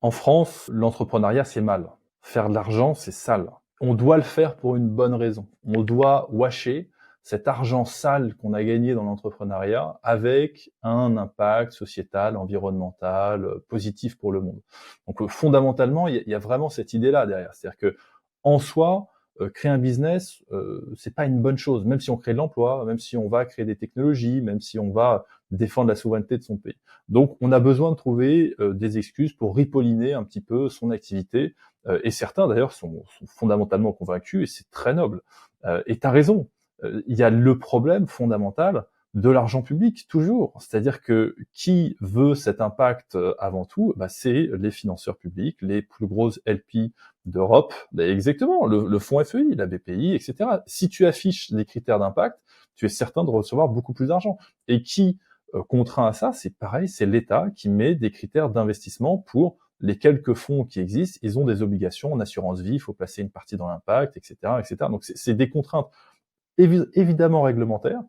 En France, l'entrepreneuriat, c'est mal. Faire de l'argent, c'est sale. On doit le faire pour une bonne raison. On doit washer cet argent sale qu'on a gagné dans l'entrepreneuriat avec un impact sociétal, environnemental, positif pour le monde. Donc fondamentalement, il y a vraiment cette idée-là derrière. C'est-à-dire que en soi, créer un business, c'est pas une bonne chose, même si on crée de l'emploi, même si on va créer des technologies, même si on va défendre la souveraineté de son pays. Donc, on a besoin de trouver des excuses pour ripolliner un petit peu son activité. Et certains, d'ailleurs, sont fondamentalement convaincus, et c'est très noble. Et tu as raison. Il y a le problème fondamental de l'argent public, toujours. C'est-à-dire que qui veut cet impact avant tout, bah, c'est les financeurs publics, les plus grosses LP d'Europe. Bah, exactement, le fonds FEI, la BPI, etc. Si tu affiches des critères d'impact, tu es certain de recevoir beaucoup plus d'argent. Et qui contraint à ça, c'est pareil, c'est l'État qui met des critères d'investissement pour les quelques fonds qui existent. Ils ont des obligations en assurance vie, il faut placer une partie dans l'impact, etc., etc. Donc c'est des contraintes évidemment réglementaires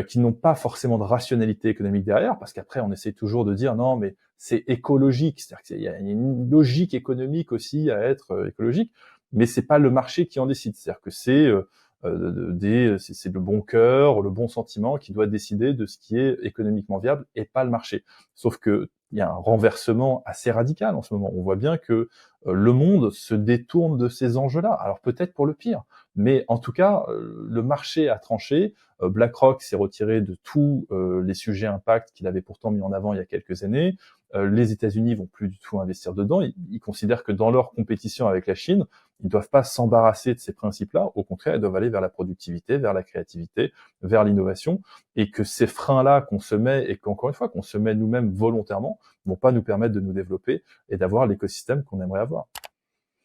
qui n'ont pas forcément de rationalité économique derrière, parce qu'après on essaie toujours de dire non mais c'est écologique, c'est-à-dire qu'il y a une logique économique aussi à être écologique, mais c'est pas le marché qui en décide, c'est-à-dire que c'est le bon cœur, le bon sentiment qui doit décider de ce qui est économiquement viable et pas le marché. Sauf que il y a un renversement assez radical en ce moment. On voit bien que le monde se détourne de ces enjeux-là. Alors peut-être pour le pire, mais en tout cas, le marché a tranché. BlackRock s'est retiré de tous les sujets impact qu'il avait pourtant mis en avant il y a quelques années. Les États-Unis vont plus du tout investir dedans. Ils considèrent que dans leur compétition avec la Chine, ils ne doivent pas s'embarrasser de ces principes-là. Au contraire, ils doivent aller vers la productivité, vers la créativité, vers l'innovation, et que ces freins-là qu'on se met, et qu'encore une fois, qu'on se met nous-mêmes volontairement, vont pas nous permettre de nous développer et d'avoir l'écosystème qu'on aimerait avoir.